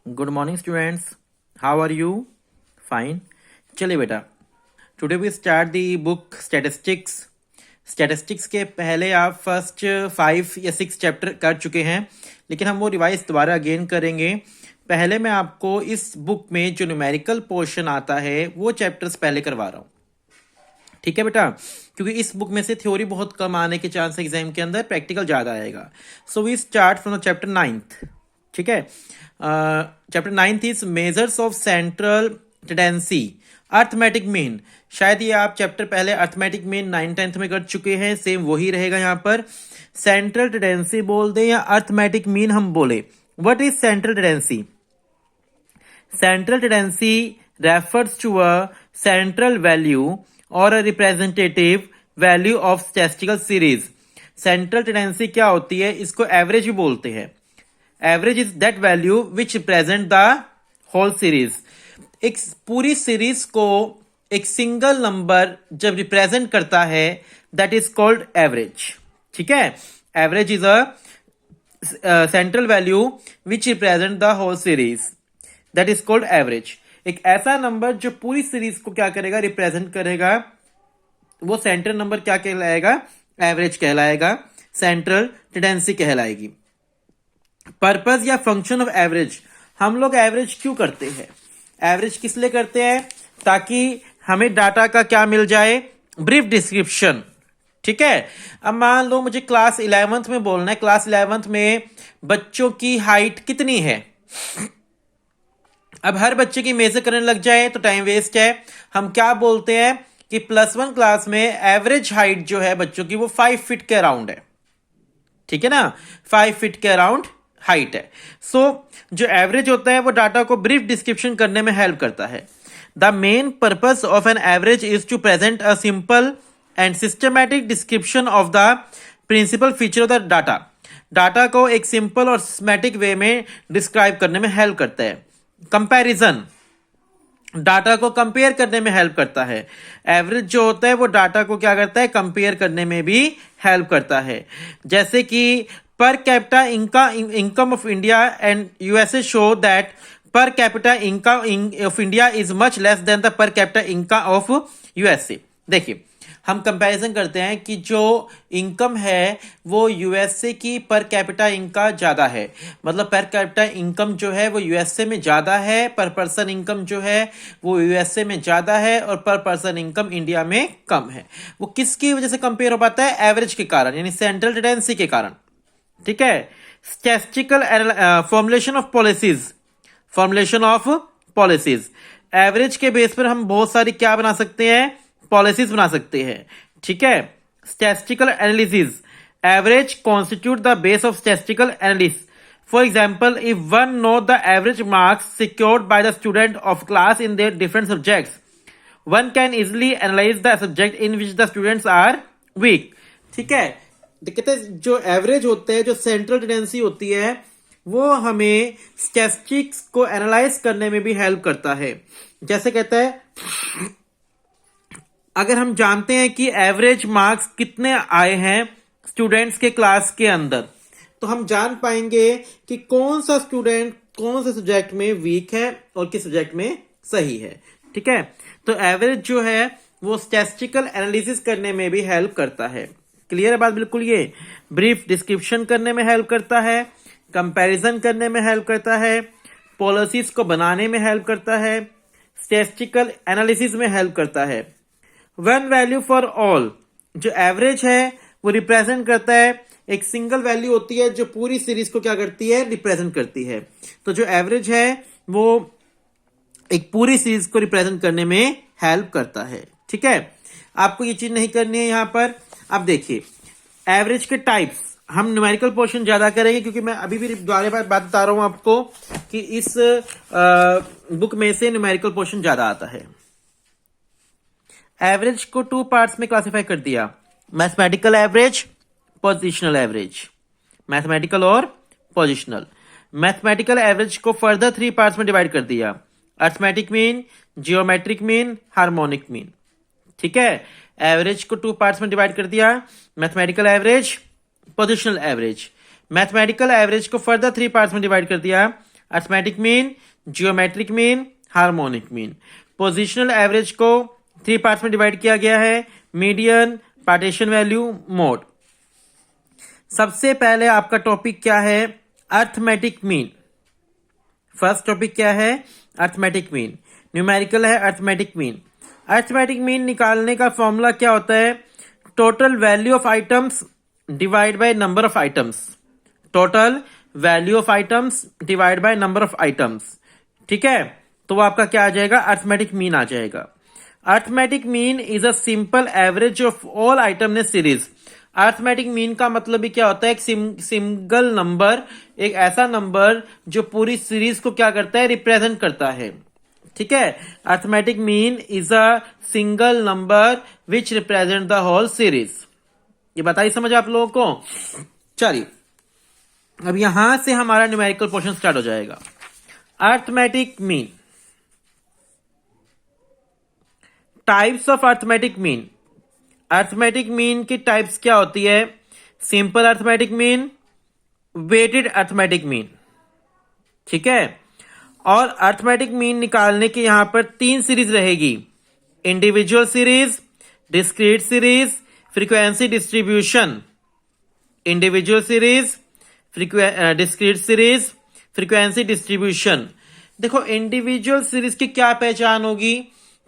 Good morning students, how are you? Fine. चलिए बेटा, today we start the book statistics. Statistics के पहले आप फर्स्ट 5 या 6 चैप्टर कर चुके हैं, लेकिन हम वो रिवाइज दोबारा अगेन करेंगे। पहले मैं आपको इस बुक में जो न्यूमेरिकल पोर्शन आता है वो चैप्टर्स पहले करवा रहा हूँ, ठीक है बेटा? क्योंकि इस बुक में से थ्योरी बहुत कम आने के चांस एग्जाम के अंदर, प्रैक्टिकल ज्यादा आएगा। So we start from the chapter 9th, ठीक है? Chapter 9th is measures of central tendency, arithmetic mean. शायद ये आप चैप्टर पहले अर्थमेटिक मीन 9th-10th में कर चुके हैं, सेम वही रहेगा यहाँ पर। सेंट्रल टेंडेंसी बोल दे या अर्थमेटिक मीन हम बोले, what is central tendency? Central tendency refers to a central value or a representative value of statistical series. Central tendency क्या होती है? इसको एवरेज भी बोलते हैं। Average is that value which represent the whole series. एक पूरी सीरीज को एक सिंगल नंबर जब रिप्रेजेंट करता है, दैट इज कॉल्ड एवरेज, ठीक है? Average is a central value which represent the whole series, that is called average. एक ऐसा नंबर जो पूरी सीरीज को क्या करेगा? रिप्रेजेंट करेगा। वो सेंट्रल नंबर क्या कहलाएगा? एवरेज कहलाएगा, सेंट्रल टेंडेंसी कहलाएगी। पर्पस या फंक्शन ऑफ एवरेज, हम लोग एवरेज क्यों करते हैं? एवरेज किस लिए करते हैं? ताकि हमें डाटा का क्या मिल जाए? ब्रीफ डिस्क्रिप्शन, ठीक है? अब मान लो मुझे क्लास 11th में बोलना है, क्लास 11th में बच्चों की हाइट कितनी है। अब हर बच्चे की मेजर करने लग जाए तो टाइम वेस्ट है। हम क्या बोलते हैं कि +1 क्लास में एवरेज हाइट जो है बच्चों की वो 5 फीट के अराउंड है, ठीक है ना? 5 फीट के अराउंड हाइट है। सो जो एवरेज होता है वो डाटा को ब्रीफ डिस्क्रिप्शन करने में हेल्प करता है। The main purpose of an average is to present a simple and systematic description of the principal feature of the data. Data को एक सिंपल और सिस्टमैटिक वे में डिस्क्राइब करने में हेल्प करता है। कंपैरिजन, डाटा को कंपेयर करने में हेल्प करता है। एवरेज जो होता है वो डाटा को क्या करता है? कंपेयर करने में भी हेल्प करता है। जैसे कि per capita income of India and USA show that per capita income of India is much less than the per capita income of USA. देखिए, हम कंपैरिजन करते हैं कि जो इनकम है वो यूएसए की पर कैपिटा इनकम ज्यादा है, मतलब पर कैपिटा इनकम जो है वो यूएसए में ज्यादा है, पर पर्सन इनकम जो है वो यूएसए में ज्यादा है और पर पर्सन इनकम इंडिया में कम है। वो किसकी वजह से कंपेयर हो पाता है? एवरेज के कारण, यानी सेंट्रल टेंडेंसी के कारण, ठीक है? Statistical formulation of policies, formulation of policies, average के बेस पर हम बहुत सारी क्या बना सकते हैं? पॉलिसीज बना सकते हैं, ठीक है? Statistical analysis, average constitute the base of statistical analysis. For example, if one know the average marks secured by the student of class in their different subjects, one can easily analyse the subject in which the students are weak, ठीक है? कहते हैं जो average होते हैं, जो central tendency होती है, वो हमें स्टैटिस्टिक्स को एनालाइज करने में भी हेल्प करता है। जैसे कहता है, अगर हम जानते हैं कि एवरेज मार्क्स कितने आए हैं स्टूडेंट्स के क्लास के अंदर, तो हम जान पाएंगे कि कौन सा स्टूडेंट कौन से सब्जेक्ट में वीक है और किस सब्जेक्ट में सही है, ठीक है? तो एवरेज जो है वो स्टैटिस्टिकल एनालिसिस करने में भी हेल्प करता है। क्लियर है बात बिल्कुल? ये ब्रीफ डिस्क्रिप्शन करने में हेल्प करता है, कंपैरिजन करने में हेल्प करता है, पॉलिसीज को बनाने में हेल्प करता है, स्टैटिस्टिकल एनालिसिस में हेल्प करता है। वन वैल्यू फॉर ऑल, जो एवरेज है वो रिप्रेजेंट करता है, एक सिंगल वैल्यू होती है जो पूरी सीरीज को क्या करती है? रिप्रेजेंट करती है। तो जो एवरेज है वो एक पूरी सीरीज को रिप्रेजेंट करने में हेल्प करता है, ठीक है? आपको ये चीज नहीं करनी है यहां पर। अब देखिए, एवरेज के टाइप्स हम न्यूमेरिकल पोर्शन ज्यादा करेंगे, क्योंकि मैं अभी भी दोबारा बात बता रहा हूं आपको कि इस बुक में से न्यूमेरिकल पोर्शन ज्यादा आता है। एवरेज को 2 पार्ट्स में क्लासिफाई कर दिया, mathematical average, positional average. Mathematical और पोजिशनल। मैथमेटिकल एवरेज को फर्दर 3 पार्ट्स में डिवाइड कर दिया, arithmetic mean, geometric mean, harmonic mean, ठीक है? एवरेज को 2 पार्ट्स में डिवाइड कर दिया, mathematical average, positional average. Mathematical average को फर्दर 3 पार्ट्स में डिवाइड कर दिया, arithmetic mean, geometric mean, harmonic mean. Positional average को 3 पार्ट्स में डिवाइड किया गया है, मीडियन, पार्टीशन वैल्यू, मोड। सबसे पहले आपका टॉपिक क्या है? Arithmetic mean. फर्स्ट टॉपिक क्या है? Arithmetic mean. न्यूमेरिकल है अर्थमेटिक मीन। अर्थमेटिक मीन निकालने का फॉर्मूला क्या होता है? Total value of items divide by number of items. Total value of items divide by number of items. ठीक है, तो वो आपका क्या आ जाएगा? अर्थमेटिक मीन आ जाएगा। Arithmetic mean is a simple average of all item in series. Arithmetic mean का मतलब भी क्या होता है? एक सिंगल नंबर, एक ऐसा नंबर जो पूरी सीरीज को क्या करता है? रिप्रेजेंट करता है। ठीक है, arithmetic mean is a single number which represent the whole series. ये बताइए, समझ आप लोगों को? चलिए, अब यहां से हमारा न्यूमेरिकल पोर्शन स्टार्ट हो जाएगा। Arithmetic mean, types of arithmetic mean. Arithmetic mean की टाइप्स क्या होती है? Simple arithmetic mean, weighted arithmetic mean. ठीक है, और अर्थमेटिक मीन निकालने की यहां पर 3 सीरीज रहेगी, individual series, discrete series, frequency distribution. Individual series, discrete series, frequency distribution. देखो, इंडिविजुअल सीरीज की क्या पहचान होगी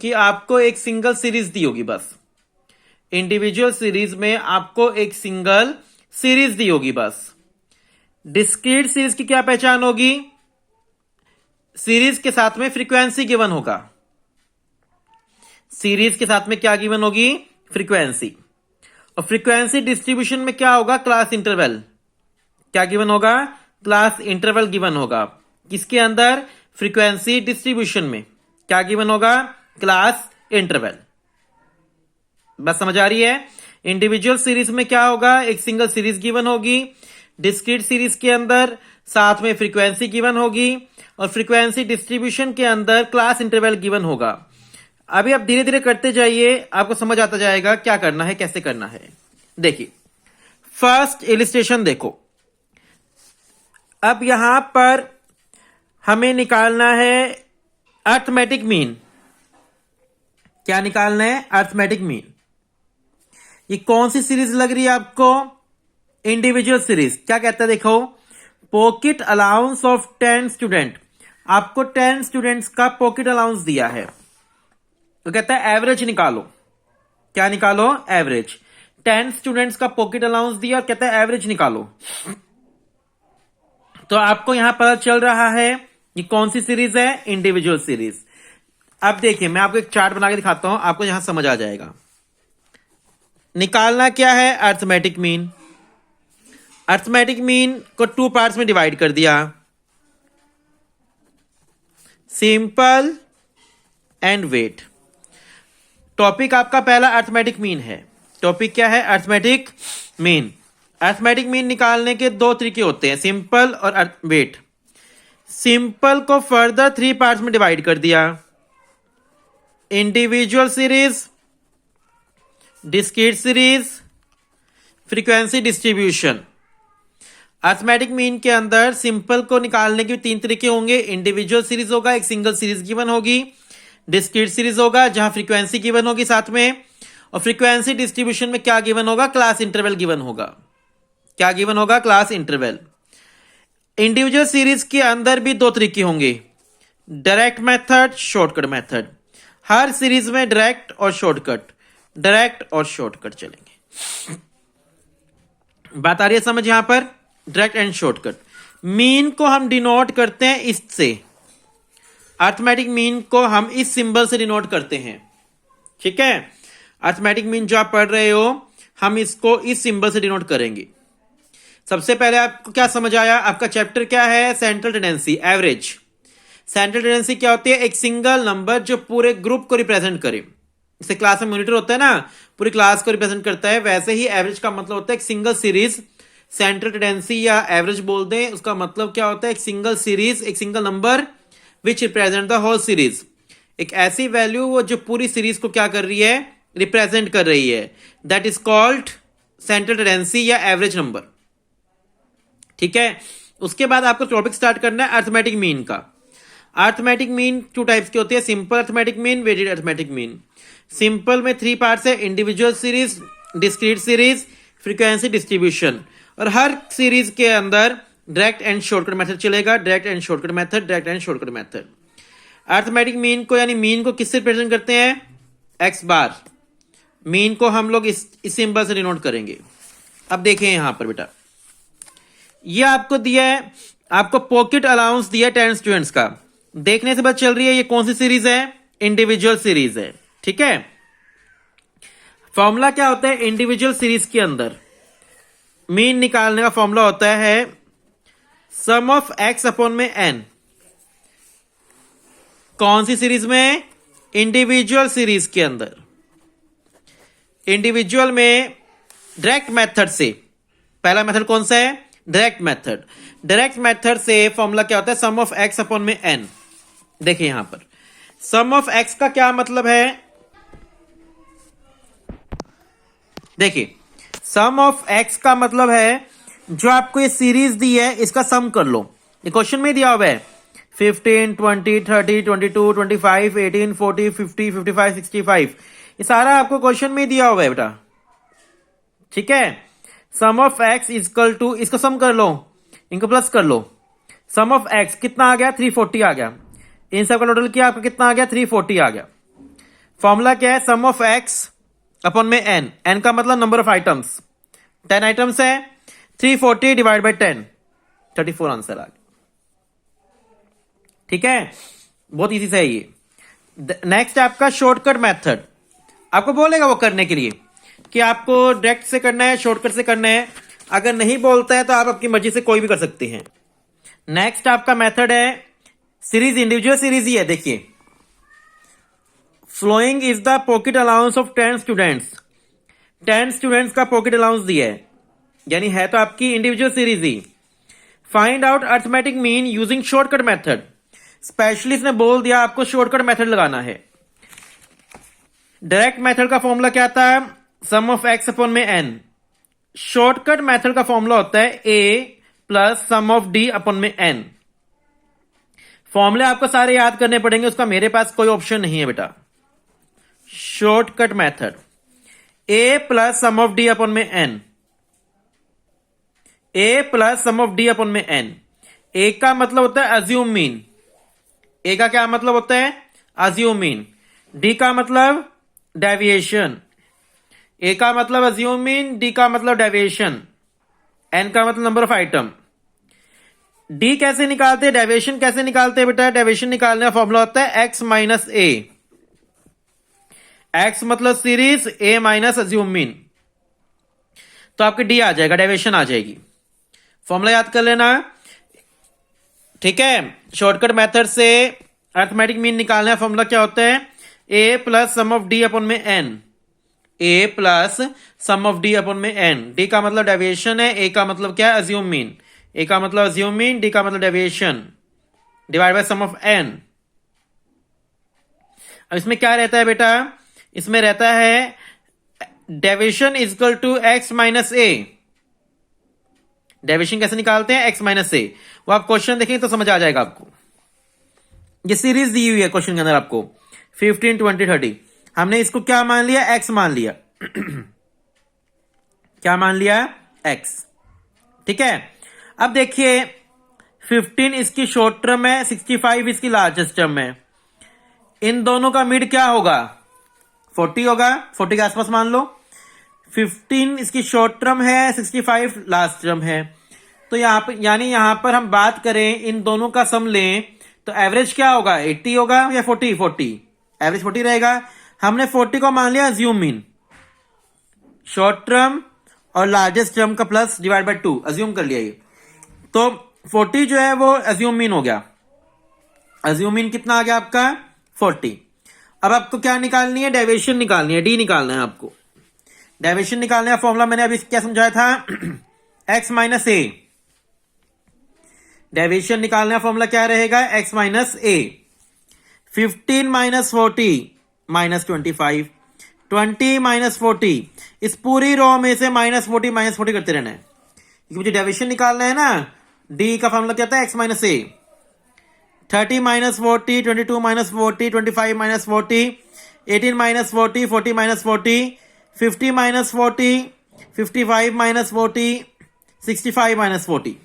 कि आपको एक सिंगल सीरीज दी होगी बस। इंडिविजुअल सीरीज में आपको एक सिंगल सीरीज दी होगी बस। डिस्क्रीट सीरीज की क्या पहचान होगी? सीरीज के साथ में फ्रीक्वेंसी गिवन होगा। सीरीज के साथ में क्या गिवन होगी? फ्रीक्वेंसी। और फ्रीक्वेंसी डिस्ट्रीब्यूशन में क्या होगा? Class interval. क्या गिवन होगा? क्लास इंटरवल गिवन होगा। किसके अंदर? फ्रीक्वेंसी डिस्ट्रीब्यूशन में क्या गिवन होगा? Class interval. बस समझ आ रही है? इंडिविजुअल सीरीज में क्या होगा? एक सिंगल सीरीज गिवन होगी। डिस्क्रीट सीरीज के अंदर साथ में फ्रीक्वेंसी गिवन होगी, और फ्रीक्वेंसी डिस्ट्रीब्यूशन के अंदर क्लास इंटरवल गिवन होगा। अभी आप धीरे धीरे करते जाइए, आपको समझ आता जाएगा क्या करना है, कैसे करना है। देखिए, फर्स्ट इलिस्ट्रेशन देखो। अब यहां पर हमें निकालना है अर्थमेटिक मीन। क्या निकालना है? Arithmetic mean. ये कौन सी सीरीज लग रही है आपको? Individual series. क्या कहता है देखो, पॉकेट अलाउंस ऑफ 10 स्टूडेंट। आपको 10 स्टूडेंट्स का पॉकेट अलाउंस दिया है, तो कहता है एवरेज निकालो। क्या निकालो? एवरेज। 10 स्टूडेंट्स का पॉकेट अलाउंस दिया और कहता है एवरेज निकालो। तो आपको यहां पता चल रहा है ये कौन सी सीरीज है? Individual series. अब देखिए, मैं आपको एक चार्ट बना के दिखाता हूं, आपको यहां समझ आ जाएगा। निकालना क्या है? Arithmetic mean. अर्थमेटिक मीन को 2 पार्ट्स में डिवाइड कर दिया, सिंपल एंड वेट। टॉपिक आपका पहला अर्थमेटिक मीन है। टॉपिक क्या है? Arithmetic mean. अर्थमेटिक मीन निकालने के 2 तरीके होते हैं, सिंपल और वेट। सिंपल को फर्दर 3 पार्ट्स में डिवाइड कर दिया, individual series, discrete series, frequency distribution. Arithmetic mean के अंदर सिंपल को निकालने के 3 तरीके होंगे। इंडिविजुअल सीरीज होगा, एक सिंगल सीरीज गिवन होगी। डिस्क्रीट सीरीज होगा जहां फ्रीक्वेंसी गिवन होगी साथ में, और फ्रीक्वेंसी डिस्ट्रीब्यूशन में क्या गिवन होगा? क्लास इंटरवल गिवन होगा। क्या गिवन होगा? Class interval. इंडिविजुअल सीरीज के अंदर भी 2 तरीके होंगे, डायरेक्ट मेथड, शॉर्टकट मेथड। हर सीरीज में डायरेक्ट और शॉर्टकट चलेंगे। बात आ रही है समझ यहां पर? Direct and shortcut. मीन को हम डिनोट करते हैं इससे। अर्थमेटिक मीन को हम इस सिंबल से डिनोट करते हैं। ठीक है, अर्थमेटिक मीन जो आप पढ़ रहे हो, हम इसको इस सिंबल से डिनोट करेंगे। सबसे पहले आपको क्या समझ आया? आपका चैप्टर क्या है? Central tendency, average. Central tendency क्या होती है? एक सिंगल नंबर जो पूरे ग्रुप को रिप्रेजेंट करे। जैसे क्लास में मॉनिटर होता है ना, पूरी क्लास को रिप्रेजेंट करता है, वैसे ही एवरेज का मतलब होता है एक सिंगल सीरीज। सेंट्रल टेंडेंसी या एवरेज बोल दें, उसका मतलब क्या होता है? एक सिंगल सीरीज, एक single number which represent the whole series. एक ऐसी वैल्यू वो जो पूरी सीरीज को क्या कर रही है? रिप्रेजेंट कर रही है। That is called central tendency या एवरेज नंबर। ठीक है, उसके बाद आपको टॉपिक स्टार्ट करना है अर्थमेटिक मीन का। अर्थमेटिक मीन 2 टाइप्स के होते हैं, simple arithmetic mean, weighted arithmetic mean. Simple में 3 पार्ट्स है, individual series, discrete series, frequency distribution. और हर सीरीज के अंदर डायरेक्ट एंड शॉर्टकट मेथड चलेगा, direct and shortcut method, direct and shortcut method. Arithmetic mean को यानी मीन को किससे रिप्रेजेंट करते हैं? एक्स बार। मीन को हम लोग इस सिंबल से डिनोट करेंगे। अब देखें यहां पर बेटा, ये आपको दिया है, आपको पॉकेट अलाउंस दिया है 10 स्टूडेंट्स का। देखने से पता चल रही है ये कौन सी सीरीज है? इंडिविजुअल सीरीज है। ठीक है, फॉर्मूला क्या होता है इंडिविजुअल सीरीज के अंदर? मीन निकालने का फॉर्मूला होता है सम ऑफ एक्स अपॉन में एन। कौन सी सीरीज में? इंडिविजुअल सीरीज के अंदर। इंडिविजुअल में डायरेक्ट मेथड से, पहला मेथड कौन सा है? Direct method. डायरेक्ट मेथड से फॉर्मूला क्या होता है? सम ऑफ एक्स अपॉन में एन। देखिए यहां पर सम ऑफ एक्स का क्या मतलब है? देखिए सम ऑफ एक्स का मतलब है जो आपको ये सीरीज दी है इसका सम कर लो। ये क्वेश्चन में दिया हुआ है 15, 20, 30, 22, 25, 18, 40, 50, 55, 65। ये सारा आपको क्वेश्चन में दिया हुआ है बेटा। ठीक है, सम ऑफ एक्स इक्वल टू, इसको सम कर लो, इनको प्लस कर लो। सम ऑफ एक्स कितना आ गया? 340 आ गया। इन सब का टोटल किया, आपका कितना आ गया? 340 आ गया। फॉर्मूला क्या है? सम ऑफ एक्स अपॉन में एन। एन का मतलब नंबर ऑफ आइटम्स, 10 आइटम्स है। 340 डिवाइड बाई 10, 34 आंसर आ गया। ठीक है, बहुत इजी से है ये। नेक्स्ट आपका शॉर्टकट मेथड। आपको बोलेगा वो करने के लिए कि आपको डायरेक्ट से करना है, शॉर्टकट से करना है। अगर नहीं बोलता है तो आप अपनी मर्जी से कोई भी कर सकते हैं। नेक्स्ट आपका मेथड है सीरीज, इंडिविजुअल सीरीज ही है। देखिए following is the pocket allowance of 10 students. 10 students का पॉकेट अलाउंस दिया है, यानी है तो आपकी इंडिविजुअल सीरीज ही। Find out arithmetic mean using shortcut method. Specialist ने बोल दिया आपको शॉर्टकट मेथड लगाना है। डायरेक्ट मेथड का फॉर्मूला क्या था? सम ऑफ एक्स अपॉन में एन। शॉर्टकट मेथड का फॉर्मूला होता है A plus sum of D upon में एन। फॉर्मूले आपको सारे याद करने पड़ेंगे, उसका मेरे पास कोई ऑप्शन नहीं है बेटा। Shortcut method A plus sum of D upon में N. A plus sum of D upon में एन। ए का मतलब होता है अज्यूम मीन। ए का क्या मतलब होता है? Assume mean. डी का मतलब डेविएशन। ए का मतलब अज्यूम मीन, डी का मतलब डेविएशन, एन का मतलब नंबर ऑफ आइटम। डी कैसे निकालते हैं? डेविएशन कैसे निकालते हैं बेटा? डेविएशन निकालने का फॉर्मूला होता है एक्स माइनस ए। एक्स मतलब सीरीज, ए माइनस अज्यूम मीन, तो आपके डी आ जाएगा, डेविएशन आ जाएगी। फॉर्मूला याद कर लेना। ठीक है, शॉर्टकट मेथड से अर्थमेटिक मीन निकालने का फॉर्मूला क्या होता है? A plus sum of D upon में N. A plus sum of D upon में एन। डी का मतलब डेविएशन है, ए का मतलब क्या है? Assume mean. ए का मतलब अज्यूम मीन, डी का मतलब deviation, divide by sum of N. अब इसमें क्या रहता है बेटा? इसमें रहता है deviation is equal to X minus A. Deviation कैसे निकालते हैं? X minus A. वो आप क्वेश्चन देखेंगे तो समझ आ जाएगा आपको। ये सीरीज दी हुई है क्वेश्चन के अंदर आपको 15, 20, 30। हमने इसको क्या मान लिया? एक्स मान लिया। क्या मान लिया? एक्स। ठीक है, अब देखिए 15 इसकी शॉर्ट टर्म है, 65 इसकी लार्जेस्ट टर्म है। इन दोनों का मिड क्या होगा? 40 होगा, 40 के आसपास मान लो। 15 इसकी शॉर्ट टर्म है, 65 लास्ट टर्म है। तो यहां पर यानी यहां पर हम बात करें इन दोनों का सम लें तो एवरेज क्या होगा? 80 होगा या 40? 40, एवरेज 40 रहेगा। हमने 40 को मान लिया अज्यूम मीन, शॉर्ट टर्म और लार्जेस्ट टर्म का प्लस डिवाइड बाय 2 अज्यूम कर लिया ये। तो 40 जो है वो अज्यूम मीन हो गया। अज्यूम मीन कितना आ गया आपका? 40। अब आपको क्या निकालनी है? डेविएशन निकालनी है, डी निकालना है आपको। डेविएशन निकालने का फॉर्मूला मैंने अभी क्या समझाया था? X minus A. डेविएशन निकालने का फॉर्मूला क्या रहेगा? एक्स माइनस ए। 15 माइनस 40 माइनस 25, 20 माइनस 40। इस पूरी रो में से माइनस 40 करते रहना है, क्योंकि मुझे डेविएशन निकालना है ना। डी का फॉर्मूला क्या था? एक्स माइनस ए। 30 minus 40, 22 minus 40, 25 minus 40, 18 minus 40, 40 minus 40, 50 minus 40, 55 minus 40, 65 minus 40।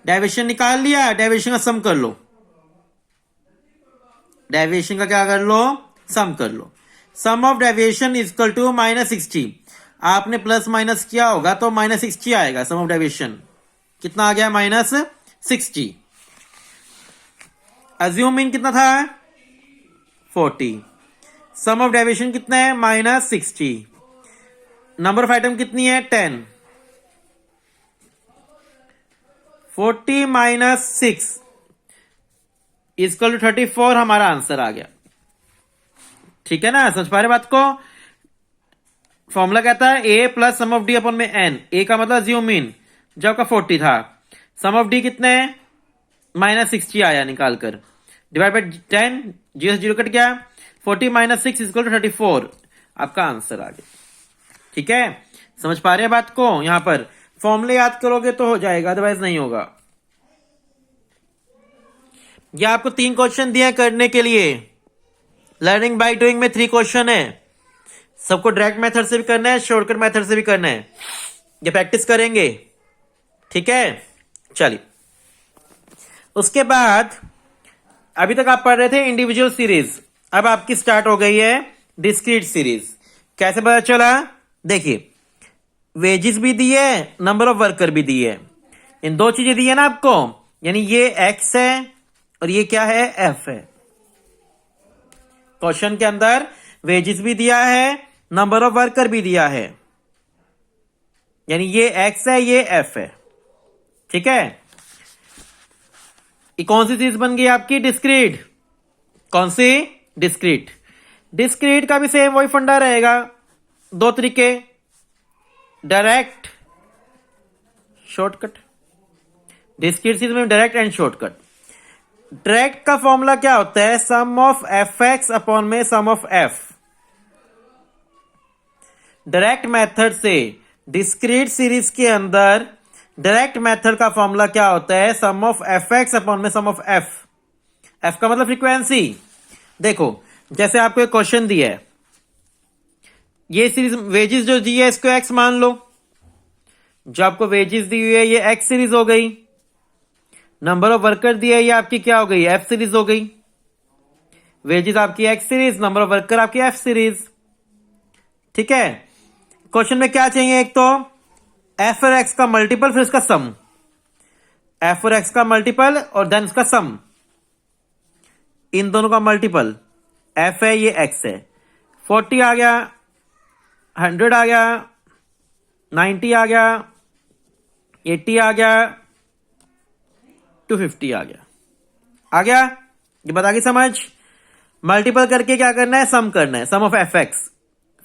Deviation निकाल लिया, डेविएशन का सम कर लो। डेविएशन का क्या कर लो? सम कर लो। Sum of deviation is equal to -60। आपने प्लस माइनस किया होगा तो -60 आएगा। सम ऑफ डेविएशन कितना आ गया? -60। अज्यूम मीन कितना था? 40। सम ऑफ डेविएशन कितना है? -60। नंबर ऑफ आइटम कितनी है? 10। 40 माइनस 6 इक्वल टू 34 हमारा आंसर आ गया। ठीक है ना? समझ पा रहे बात को? फॉर्मूला कहता है A plus sum of D upon में एन। ए का मतलब अज्यूम मीन, जब का 40 था। सम ऑफ डी कितने है? -60 आया निकाल कर, डिवाइड बाई 10, 0 से 0 कट गया। 40 माइनस 6 इक्वल टू 34 आपका आंसर आ गया। ठीक है? समझ पा रहे हैं बात को? यहां पर फॉर्मूले याद करोगे तो हो जाएगा, अदरवाइज नहीं होगा। यह आपको 3 क्वेश्चन दिए करने के लिए। लर्निंग बाय डूइंग में 3 क्वेश्चन है। सबको डायरेक्ट मेथड से भी करना है, शॉर्टकट मेथड से भी करना है। ये प्रैक्टिस करेंगे। ठीक है? चलिए, उसके बाद अभी तक आप पढ़ रहे थे इंडिविजुअल सीरीज, अब आपकी स्टार्ट हो गई है डिस्क्रीट सीरीज। कैसे पता चला? देखिए, वेजेस भी दी है, नंबर ऑफ वर्कर भी दी है। इन 2 चीजें दी है ना आपको, यानी ये एक्स है और ये क्या है? एफ है। क्वेश्चन के अंदर वेजेस भी दिया है, नंबर ऑफ वर्कर भी दिया है, यानी ये एक्स है, ये एफ है। ठीक है? ये कौन सी चीज बन गई आपकी? डिस्क्रीट। कौन सी? डिस्क्रीट। डिस्क्रीट का भी सेम वही फंडा रहेगा। 2 तरीके, डायरेक्ट, शॉर्टकट। डिस्क्रीट सीरीज में डायरेक्ट एंड शॉर्टकट। डायरेक्ट का फॉर्मूला क्या होता है? सम ऑफ एफ एक्स अपॉन में sum of F. Direct method से डिस्क्रीट सीरीज के अंदर डायरेक्ट मेथड का फॉर्मूला क्या होता है? सम ऑफ एफ एक्स अपॉन में सम ऑफ एफ। एफ का मतलब फ्रीक्वेंसी। देखो, जैसे आपको एक क्वेश्चन दिया है, ये सीरीज वेजेस जो दी है इसको एक्स मान लो। जो आपको वेजेस दी हुई है ये एक्स सीरीज हो गई। नंबर ऑफ वर्कर दिया है ये आपकी क्या हो गई? एफ सीरीज हो गई। वेजेस आपकी X series, number of worker आपकी एफ सीरीज। ठीक है? क्वेश्चन में क्या चाहिए? एक तो एफ और एक्स का मल्टीपल, फिर इसका सम। एफ और एक्स का मल्टीपल और देन इसका सम। इन दोनों का मल्टीपल एफ है, ये एक्स है। 40 आ गया, 100 आ गया, 90 आ गया, 80 आ गया, 250 आ गया। आ गया? ये बता गई समझ? मल्टीपल करके क्या करना है? सम करना है। सम ऑफ एफ एक्स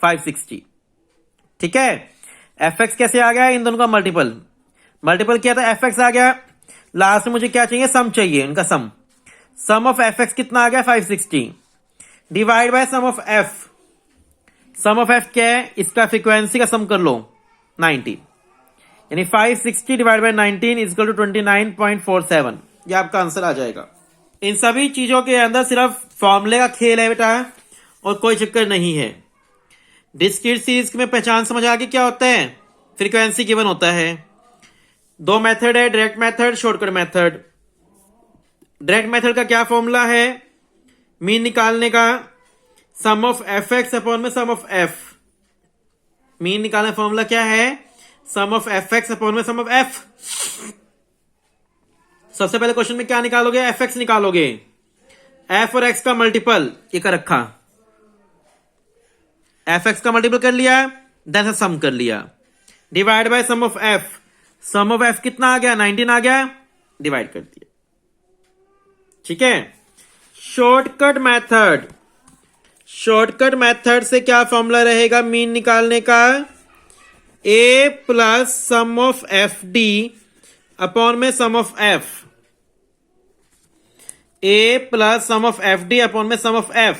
560। ठीक है? एफ एक्स कैसे आ गया? इन दोनों का मल्टीपल। मल्टीपल किया था, एफ एक्स आ गया। लास्ट में मुझे क्या चाहिए? सम चाहिए, इनका sum. Sum of F X कितना आ गया? 560 divide by sum of F. Sum of F क्या है? इसका फ्रीक्वेंसी का सम कर लो, 90, यानी 560 divide by 19 is equal to 29.47। ये आपका आंसर आ जाएगा। इन सभी चीजों के अंदर सिर्फ फॉर्मूले का खेल है बेटा, और कोई चक्कर नहीं है। डिस्क्रीट सीरीज में पहचान समझ आ गई क्या होता है? फ्रीक्वेंसी गिवन होता है। 2 मेथड है, direct method, shortcut method. Direct method का क्या फॉर्मूला है? मीन निकालने का सम ऑफ एफ एक्स अपॉन में सम ऑफ एफ। मीन निकालने फॉर्मूला क्या है? सम ऑफ एफ एक्स अपॉन में सम ऑफ एफ। सबसे पहले क्वेश्चन में क्या निकालोगे? एफ एक्स निकालोगे। एफ और एक्स का मल्टीपल ये कर रखा, एफ एक्स का मल्टीपल कर लिया, देन सम कर लिया, divide by sum of F. Sum of F कितना आ गया? 19 आ गया, डिवाइड कर दिया। ठीक है? Shortcut method. शॉर्टकट मेथड से क्या फॉर्मूला रहेगा मीन निकालने का? A plus sum of F D upon में sum of F. A plus sum of F D upon में सम ऑफ एफ।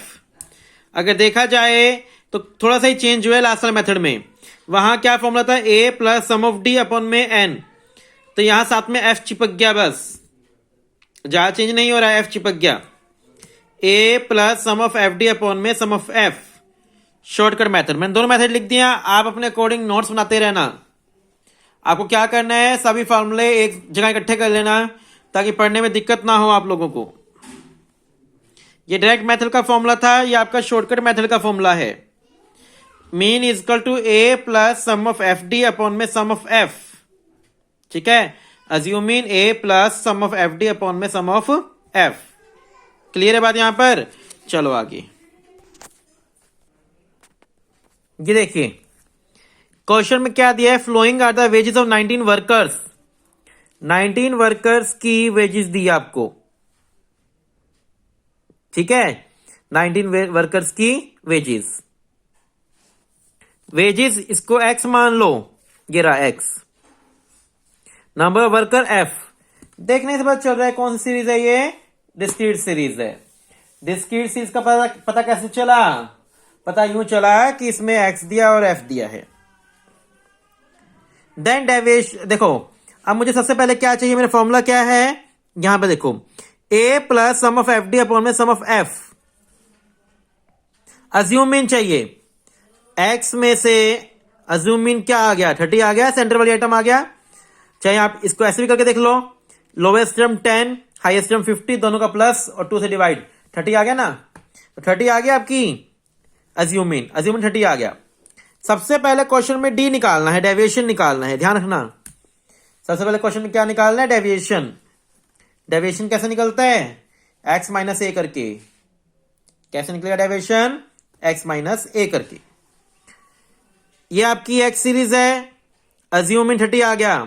अगर देखा जाए तो थोड़ा सा ही चेंज हुआ है लास्ट वाले मेथड में। वहां क्या फॉर्मूला था? A plus sum of D upon में एन। तो तो यहां साथ में एफ चिपक गया, बस ज्यादा चेंज नहीं हो रहा है, एफ चिपक गया। A plus sum of F D upon में sum of F, shortcut method. मैंने दोनों मेथड लिख दिया, आप अपने अकॉर्डिंग नोट्स बनाते रहना। आपको क्या करना है, सभी फॉर्मूले एक जगह इकट्ठे कर लेना ताकि पढ़ने में दिक्कत ना हो आप लोगों को। ये डायरेक्ट मेथड का फॉर्मूला था, ये आपका शॉर्टकट मेथड का फॉर्मूला है। Mean is equal to A plus sum of F D upon में सम ऑफ एफ, ठीक है। Assuming A plus sum of F D upon में सम ऑफ एफ। क्लियर है बात यहां पर? चलो आगे ये देखिए क्वेश्चन में क्या दिया है, following are the wages of 19 workers. 19 workers की वेजेस दी आपको, ठीक है। 19 वर्कर्स की वेजेस, वेजेस इसको एक्स मान लो, ये रहा x. Number of worker F. देखने से पता चल रहा है कौन सी सीरीज है, ये डिस्क्रीट सीरीज है। डिस्क्रीट सीरीज का पता कैसे चला? पता यूं चला कि इसमें एक्स दिया और एफ दिया है। देन डेविएशन, देखो अब मुझे सबसे पहले क्या चाहिए, मेरा फॉर्मूला क्या है, यहां पे देखो A plus sum of F D upon में सम ऑफ एफ। अज्यूमिन चाहिए, एक्स में से अज्यूमिन क्या आ गया, 30 आ गया, सेंटर वाली आइटम आ गया। चाहे आप इसको ऐसे भी करके देख लो, लोवेस्ट टर्म 10, हाईएस्ट टर्म 50, दोनों का प्लस और 2 से डिवाइड, 30 आ गया ना। तो 30 आ गया आपकी अज्यूमिन 30 आ गया। सबसे पहले क्वेश्चन में डी निकालना है, डेविएशन निकालना है, ध्यान रखना। सबसे पहले क्वेश्चन में क्या निकालना है, डेविएशन। डेविएशन कैसे निकलता है, एक्स माइनस ए करके। कैसे निकलेगा डेविएशन, एक्स माइनस ए करके। ये आपकी एक्स सीरीज है, अज्यूमिंग 30 आ गया,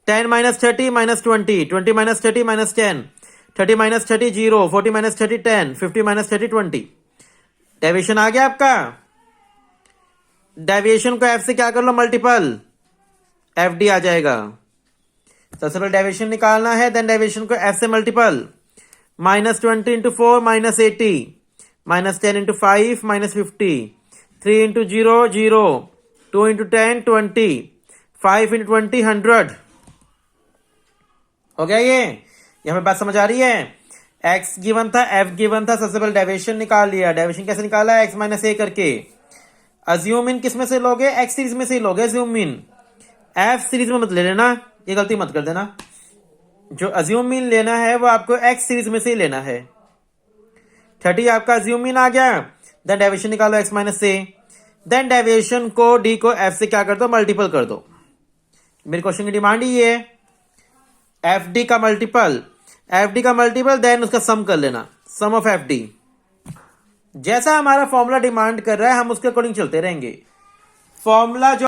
10 minus 30 minus 20, 20 minus 30 minus 10, 30 minus 30 0, 40 minus 30 10, 50 minus 30 20। Deviation आ गया आपका। डेविएशन को एफ से क्या कर लो, मल्टीपल, एफ डी आ जाएगा। सबसे पहले डेविएशन निकालना है, देन डेविएशन को एफ से multiple. Minus 20 into 4 minus 80, minus 10 into 5 minus 50, 3 into 0 0, 2 into 10 20, 5 into 20 100। हो गया ये हमें बात समझ आ रही है। एक्स गिवन था, एफ गिवन था, सबसे पहले डेविएशन निकाल लिया। डेविएशन कैसे निकाला, एक्स माइनस ए करके। अज्यूम इन किस में से लोगे, एक्स सीरीज में से ही लोगे अज्यूम इन। एफ सीरीज में मत ले लेना, ये गलती मत कर देना। जो अज्यूम इन लेना है वो आपको एक्स सीरीज में से ही लेना है। 30 आपका अज्यूम इन आ गया, देन डेविएशन निकालो एक्स माइनस ए, देन डेविएशन को डी को एफ से क्या कर दो, मल्टीपल कर दो। मेरे क्वेश्चन की डिमांड ही है एफ डी का मल्टीपल, एफ डी का मल्टीपल, देन उसका सम कर लेना, सम ऑफ एफ डी। जैसा हमारा फॉर्मूला डिमांड कर रहा है हम उसके अकॉर्डिंग चलते रहेंगे। फॉर्मूला जो